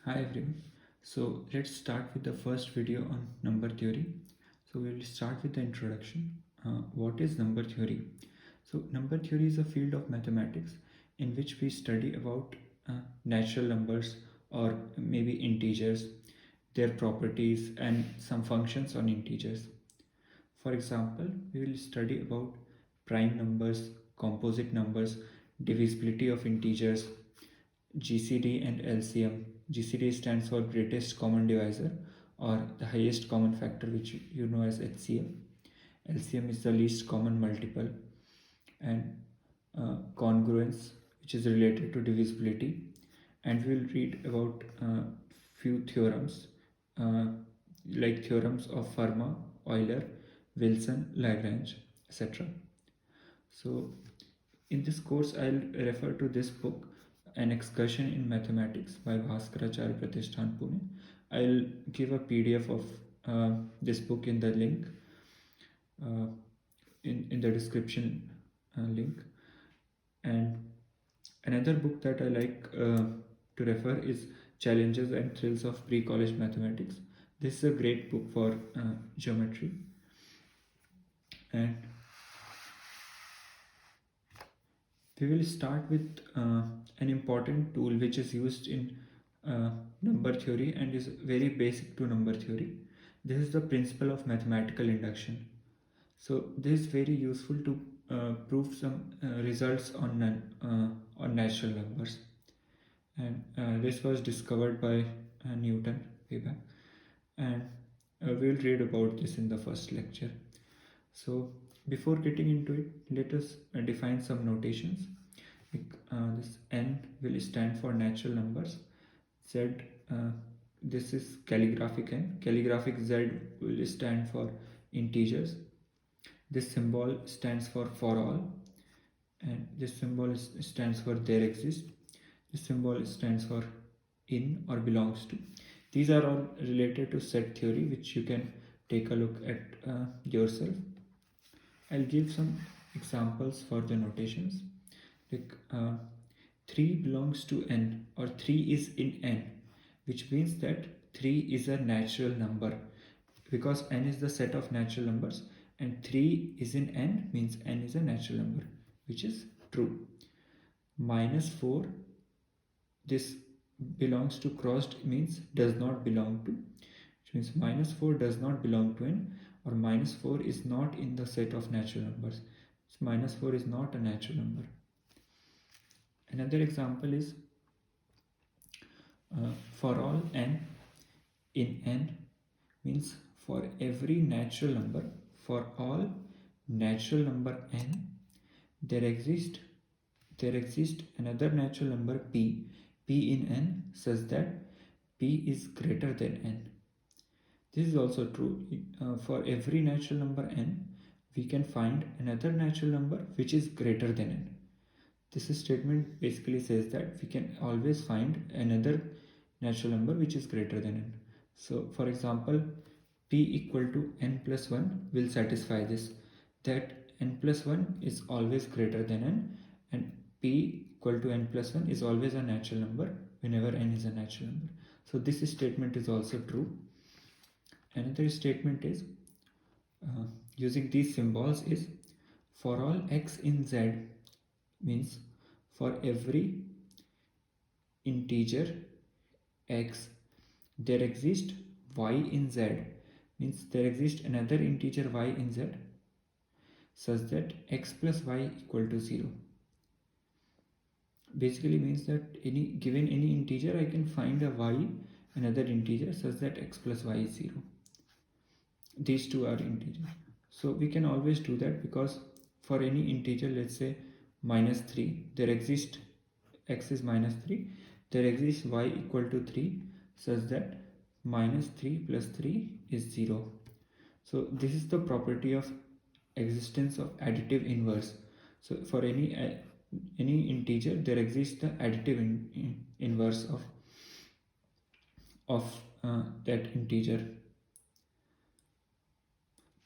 Hi everyone. So let's start with the first video on number theory. So we will start with the introduction. What is number theory? So number theory is a field of mathematics in which we study about natural numbers or maybe integers, their properties and some functions on integers. For example, we will study about prime numbers, composite numbers, divisibility of integers, GCD and LCM. GCD stands for greatest common divisor or the highest common factor, which you know as HCF. LCM is the least common multiple, and congruence, which is related to divisibility. And we will read about few theorems uh, like theorems of Fermat, Euler, Wilson, Lagrange, etc. So in this course, I'll refer to this book, An Excursion in Mathematics by Bhaskaracharya Pratishthan Pune. I'll give a PDF of this book in the link, uh, in the description link. And another book that I like to refer is Challenges and Thrills of Pre-College Mathematics. This is a great book for geometry. And we will start with an important tool which is used in number theory and is very basic to number theory. This is the principle of mathematical induction. So this is very useful to prove some results on natural numbers. And this was discovered by Newton way back. And we'll read about this in the first lecture. So before getting into it, let us define some notations. This n will stand for natural numbers. Z, this is calligraphic n. Calligraphic z will stand for integers. This symbol stands for all, and this symbol stands for there exist. This symbol stands for in or belongs to. These are all related to set theory, which you can take a look at yourself. I'll give some examples for the notations. Like 3 belongs to n, or 3 is in n, which means that 3 is a natural number, because n is the set of natural numbers and 3 is in n means n is a natural number, which is true. -4, this belongs to crossed means does not belong to, which means -4 does not belong to n, or -4 is not in the set of natural numbers. So -4 is not a natural number. Another example is for all n in n means for every natural number, for all natural number n, there exists another natural number p in n such that p is greater than n. This is also true. For every natural number n, we can find another natural number which is greater than n. This statement basically says that we can always find another natural number which is greater than n. So for example, p equal to n plus 1 will satisfy this, that n plus 1 is always greater than n, and p equal to n plus 1 is always a natural number whenever n is a natural number. So this statement is also true. Another statement is using these symbols is for all x in z means for every integer x there exists y in z, means there exists another integer y in z such that x plus y equal to 0. Basically means that given any integer I can find a y, another integer, such that x plus y is 0. These two are integers. So we can always do that, because for any integer, let's say -3, there exists x is -3, there exists y equal to 3 such that -3 plus 3 is 0. So this is the property of existence of additive inverse. So for any integer, there exists the additive inverse of that integer.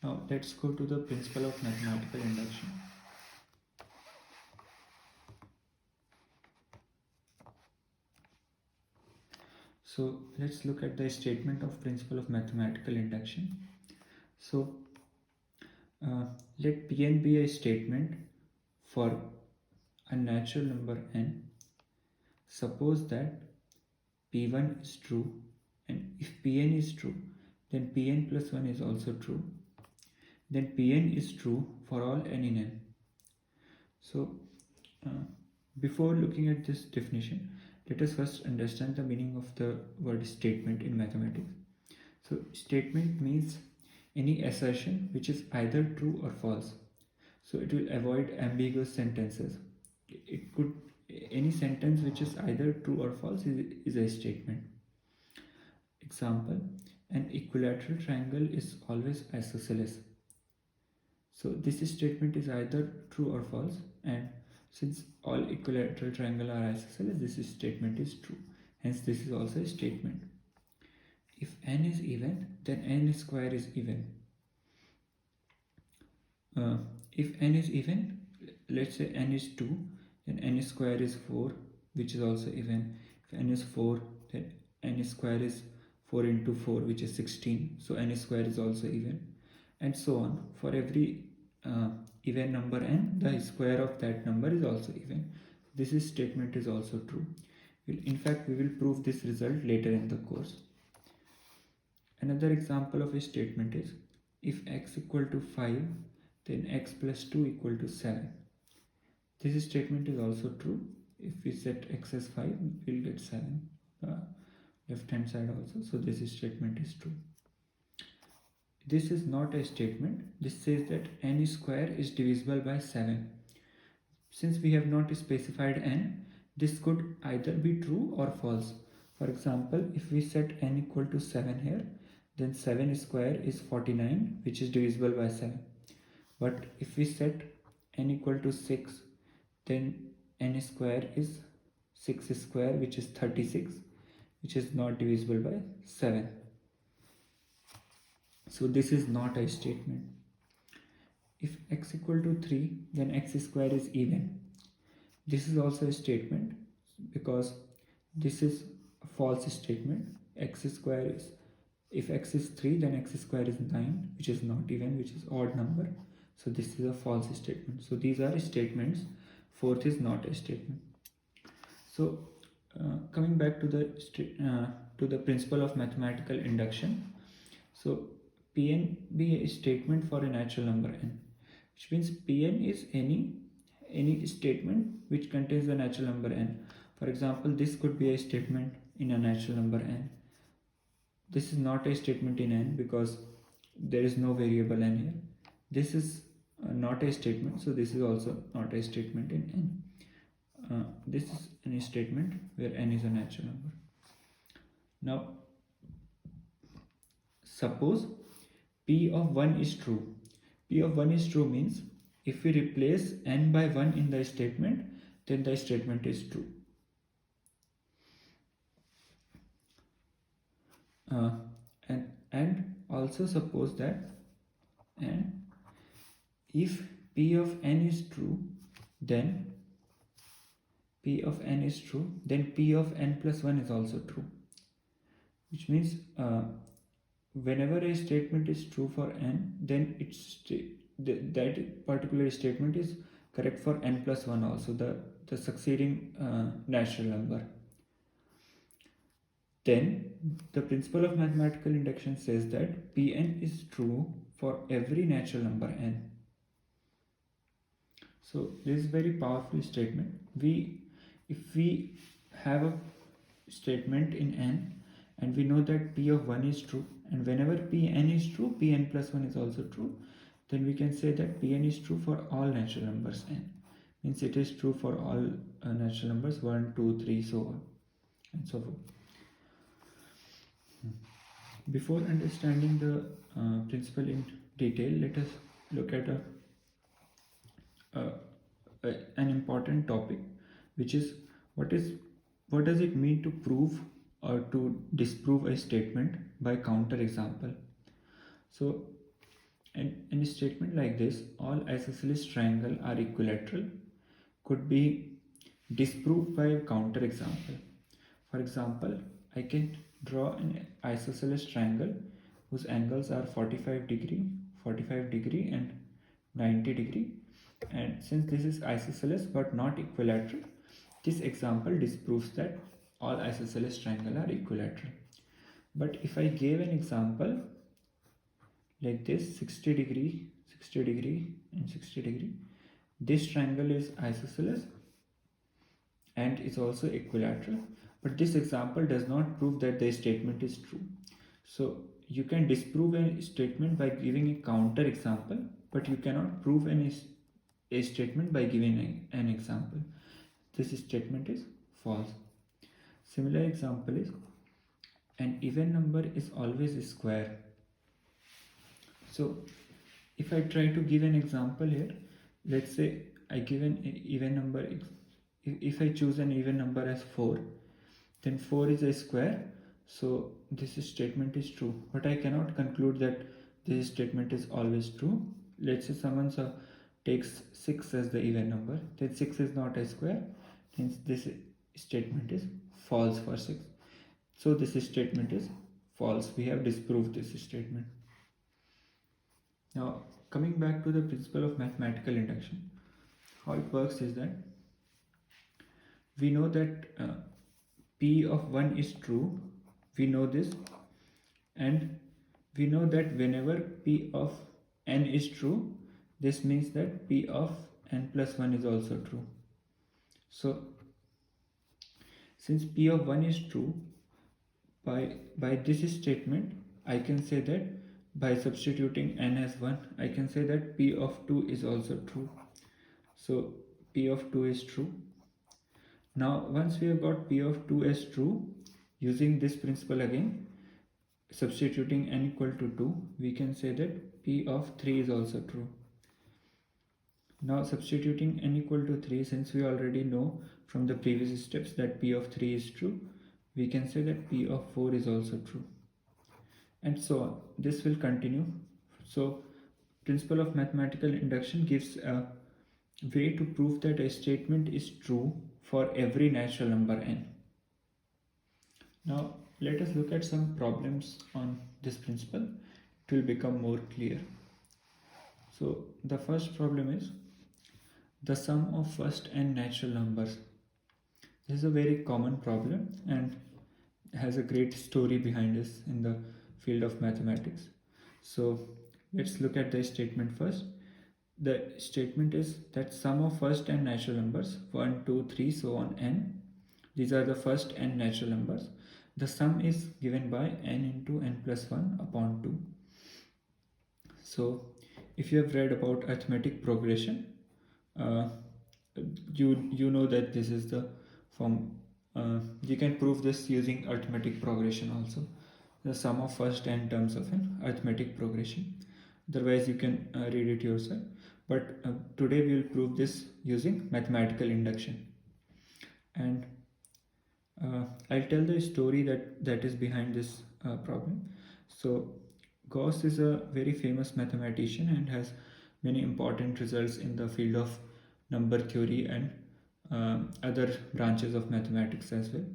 Now let's go to the principle of mathematical induction. So let's look at the statement of principle of mathematical induction. So let Pn be a statement for a natural number n. Suppose that P1 is true, and if Pn is true, then Pn plus 1 is also true. Then Pn is true for all n in n. So before looking at this definition, let us first understand the meaning of the word statement in mathematics. So statement means any assertion which is either true or false. So it will avoid ambiguous sentences. It could, any sentence which is either true or false is a statement. Example, an equilateral triangle is always isosceles. So this statement is either true or false, and since all equilateral triangles are isosceles, this statement is true. Hence this is also a statement. If n is even, then n square is even. If n is even, let's say n is 2, then n square is 4, which is also even. If n is 4, then n square is 4 into 4, which is 16. So n square is also even, and so on. For every even number n, the square of that number is also even. This statement is also true. In fact, we will prove this result later in the course. Another example of a statement is, if x equal to 5, then x plus 2 equal to 7. This statement is also true. If we set x as 5, we will get 7. Left hand side also. So this statement is true. This is not a statement. This says that n square is divisible by 7. Since we have not specified n, this could either be true or false. For example, if we set n equal to 7 here, then 7 square is 49, which is divisible by 7. But if we set n equal to 6, then n square is 6 square, which is 36, which is not divisible by 7. So this is not a statement. If x equal to 3, then x square is even. This is also a statement because this is a false statement. X square is, if x is 3, then x square is 9, which is not even, which is odd number. So this is a false statement. So these are statements. Fourth is not a statement. So coming back to the principle of mathematical induction. So Pn be a statement for a natural number n, which means Pn is any statement which contains the natural number n. For example, this could be a statement in a natural number n. This is not a statement in n because there is no variable n here. This is not a statement, so this is also not a statement in n. This is a statement where n is a natural number. Now, suppose P of 1 is true. P of 1 is true means if we replace n by 1 in the statement, then the statement is true. And also suppose that, and if P of n is true, then P of n is true, then P of n plus 1 is also true. Which means whenever a statement is true for n, then that particular statement is correct for n plus 1 also, the succeeding natural number. Then the principle of mathematical induction says that Pn is true for every natural number n. So this is a very powerful statement. If we have a statement in n and we know that P of 1 is true, and whenever Pn is true, Pn plus 1 is also true, then we can say that Pn is true for all natural numbers n. Means it is true for all natural numbers 1, 2, 3, so on and so forth. Before understanding the principle in detail, let us look at an important topic, which is what does it mean to prove or to disprove a statement by counter example. So in a statement like this, all isosceles triangles are equilateral could be disproved by a counter example. For example, I can draw an isosceles triangle whose angles are 45 degree and 90 degree. And since this is isosceles but not equilateral, this example disproves that all isosceles triangles are equilateral. But if I gave an example like this, 60 degree, 60 degree and 60 degree, this triangle is isosceles and is also equilateral, but this example does not prove that the statement is true. So you can disprove a statement by giving a counter example, but you cannot prove a statement by giving an example. This statement is false. Similar example is an even number is always a square. So if I try to give an example here, let's say I give an even number. If I choose an even number as 4, then 4 is a square, so this statement is true. But I cannot conclude that this statement is always true. Let's say someone takes 6 as the even number, then 6 is not a square, hence this statement is false for 6. So this statement is false. We have disproved this statement. Now coming back to the principle of mathematical induction, how it works is that we know that P of 1 is true, we know this, and we know that whenever P of n is true, this means that P of n plus 1 is also true. So since P of 1 is true, by this statement I can say that by substituting n as 1, I can say that P of 2 is also true. So P of 2 is true. Now once we have got P of 2 as true, using this principle again, substituting n equal to 2, we can say that P of 3 is also true. Now substituting n equal to 3, since we already know from the previous steps that P of 3 is true, we can say that P of 4 is also true, and so on. This will continue. So principle of mathematical induction gives a way to prove that a statement is true for every natural number n. Now let us look at some problems on this principle. It will become more clear. So the first problem is the sum of first n natural numbers. This is a very common problem and has a great story behind us in the field of mathematics. So let's look at the statement first. The statement is that sum of first n natural numbers, 1, 2, 3, so on n, these are the first n natural numbers. The sum is given by n into n plus 1 upon 2. So if you have read about arithmetic progression, you know that this is the form. You can prove this using arithmetic progression also, the sum of first n terms of an arithmetic progression. Otherwise you can read it yourself, but today we will prove this using mathematical induction. And I'll tell the story that is behind this problem. So Gauss is a very famous mathematician and has many important results in the field of number theory and other branches of mathematics as well.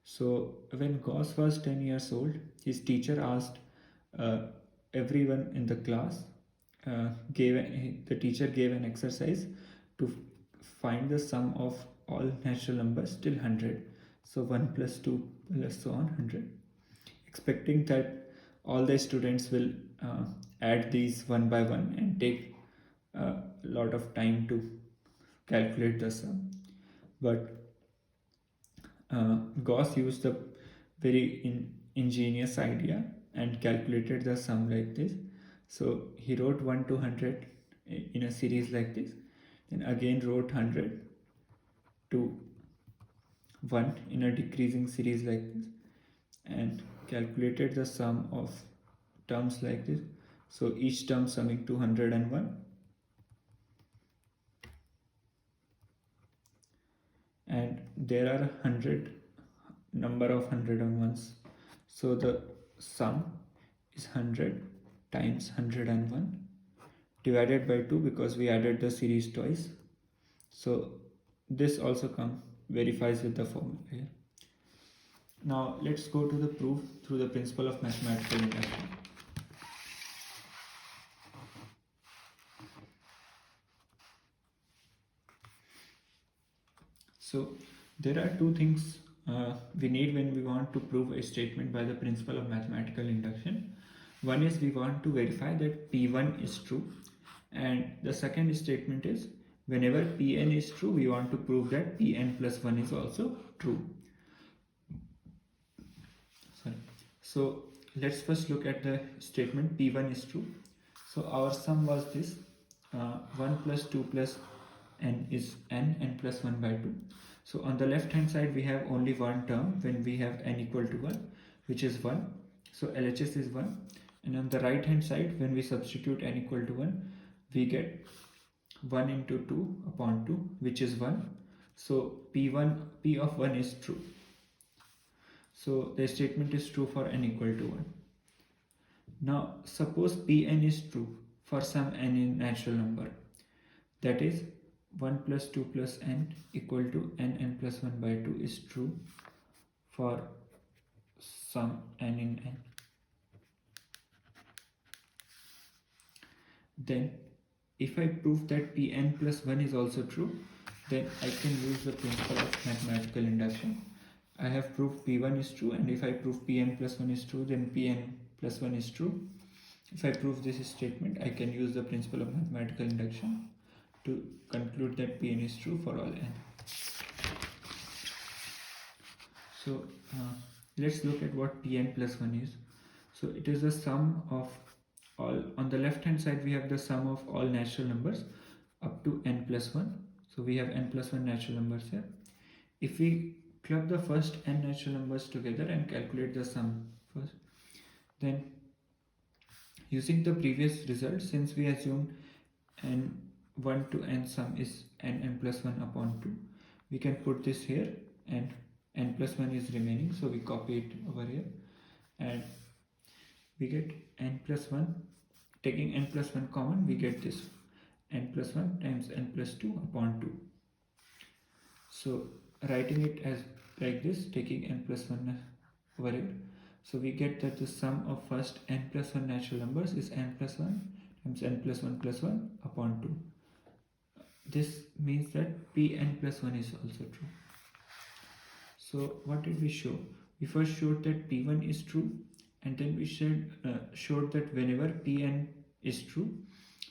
So when Gauss was 10 years old, his teacher asked everyone in the class, the teacher gave an exercise to find the sum of all natural numbers till 100. So 1 plus 2 plus so on 100, expecting that all the students will add these one by one and take a lot of time to calculate the sum. But Gauss used a very ingenious idea and calculated the sum like this. So he wrote 1 to 100 in a series like this, then again wrote 100 to 1 in a decreasing series like this, and calculated the sum of terms like this. So each term summing to 101, and there are 100 number of 101s. So the sum is 100 times 101 divided by 2, because we added the series twice. So this also verifies with the formula here. Now let's go to the proof through the principle of mathematical induction. So there are two things we need when we want to prove a statement by the principle of mathematical induction. One is we want to verify that P1 is true, and the second statement is whenever Pn is true, we want to prove that Pn plus 1 is also true. Sorry. So let's first look at the statement P1 is true. So our sum was this 1 plus 2 plus n is n plus 1 by 2. So on the left hand side we have only one term when we have n equal to 1, which is 1. So LHS is 1. And on the right hand side when we substitute n equal to 1, we get 1 into 2 upon 2, which is 1. So P of 1 is true. So the statement is true for n equal to 1. Now suppose Pn is true for some n in natural number, that is 1 plus 2 plus n equal to n plus 1 by 2 is true for some n in n. Then if I prove that Pn plus 1 is also true, then I can use the principle of mathematical induction. I have proved P1 is true, and if I prove Pn plus 1 is true, then Pn plus 1 is true. If I prove this statement, I can use the principle of mathematical induction to conclude that Pn is true for all n. So let's look at what Pn plus 1 is. So it is the sum of all, on the left hand side we have the sum of all natural numbers up to n plus 1. So we have n plus 1 natural numbers here. If we club the first n natural numbers together and calculate the sum first, then using the previous result, since we assumed n 1 to n sum is n plus 1 upon 2, we can put this here and n plus 1 is remaining, so we copy it over here and we get n plus 1. Taking n plus 1 common, we get this n plus 1 times n plus 2 upon 2. So writing it as like this, taking n plus 1 over here, so we get that the sum of first n plus 1 natural numbers is n plus 1 times n plus 1 upon 2. This means that Pn plus 1 is also true. So what did we show? We first showed that P1 is true, and then we showed that whenever Pn is true,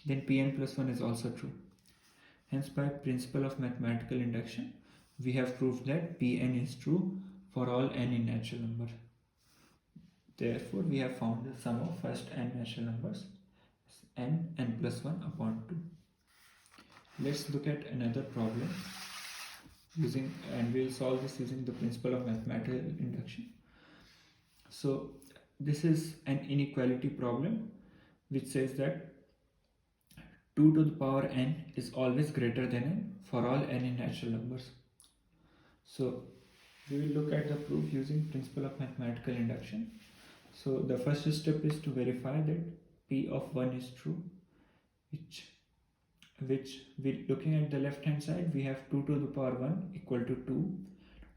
then Pn plus 1 is also true. Hence, by principle of mathematical induction, we have proved that Pn is true for all n in natural number. Therefore, we have found the sum of first n natural numbers is n plus 1 upon 2. Let's look at another problem and we'll solve this using the principle of mathematical induction. So this is an inequality problem which says that 2 to the power n is always greater than n for all n in natural numbers. So we will look at the proof using principle of mathematical induction. So the first step is to verify that P of 1 is true, which we, looking at the left hand side, we have 2 to the power 1 equal to 2.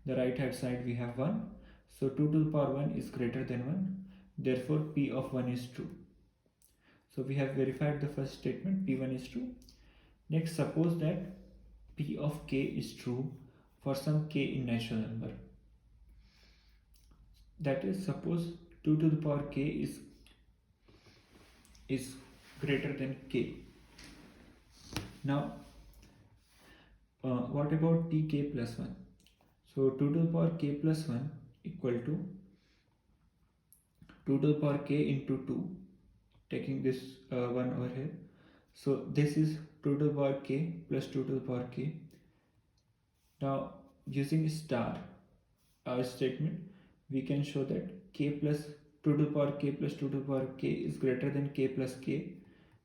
The right hand side we have 1. So 2 to the power 1 is greater than 1. Therefore P of 1 is true. So we have verified the first statement, P1 is true. Next, suppose that P of k is true for some k in natural number. That is, suppose 2 to the power k is greater than k. Now, what about tk plus 1? So 2 to the power k plus 1 equal to 2 to the power k into 2, taking this 1 over here. So this is 2 to the power k plus 2 to the power k. Now using star statement, we can show that k plus 2 to the power k plus 2 to the power k is greater than k plus k,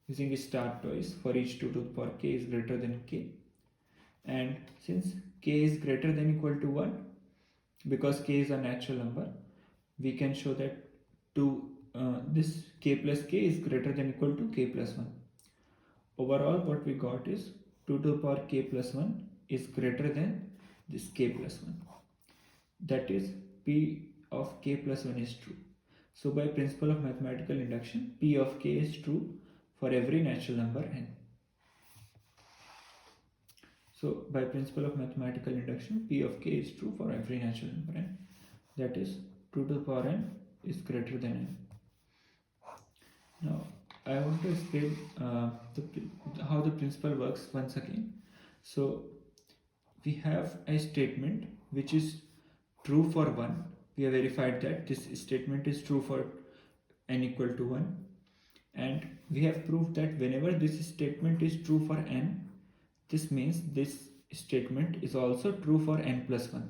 using star twice for each 2 to the power k is greater than k. And since k is greater than equal to 1, because k is a natural number, we can show that this k plus k is greater than equal to k plus 1. Overall, what we got is 2 to the power k plus 1 is greater than this k plus 1. That is, P of k plus 1 is true. So by principle of mathematical induction, p of k is true for every natural number n. So by principle of mathematical induction, p of k is true for every natural number n. That is 2 to the power n is greater than n. Now I want to explain how the principle works once again. So we have a statement which is true for 1. We have verified that this statement is true for n equal to 1, and we have proved that whenever this statement is true for n, this means this statement is also true for n plus 1.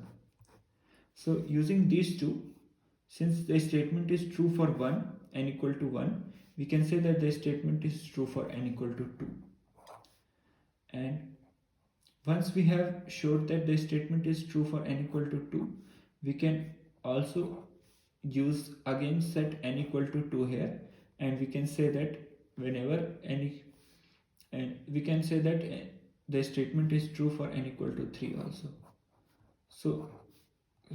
So using these two, since the statement is true for 1, n equal to 1, we can say that the statement is true for n equal to 2. And once we have showed that the statement is true for n equal to 2, we can also use again set n equal to 2 here, and we can say that whenever we can say that the statement is true for n equal to 3 also. So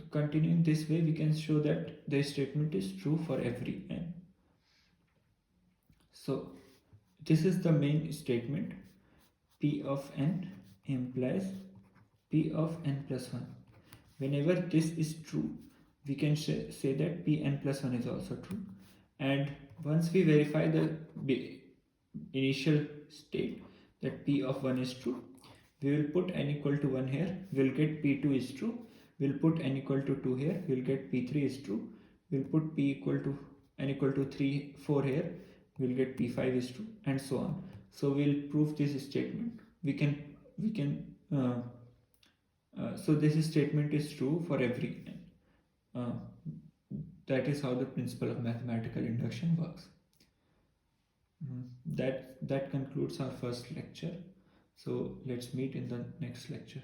continuing this way, we can show that the statement is true for every n. So this is the main statement. P of n implies p of n plus 1. Whenever this is true, we can say that pn plus 1 is also true. And once we verify the initial state that p of 1 is true, we will put n equal to 1 here, we'll get p2 is true. We'll put n equal to 2 here, we'll get p3 is true. We'll put p equal to n equal to 4 here, we'll get p5 is true, and so on. So we'll prove this statement. So this statement is true for every n. That is how the principle of mathematical induction works. That concludes our first lecture. So let's meet in the next lecture.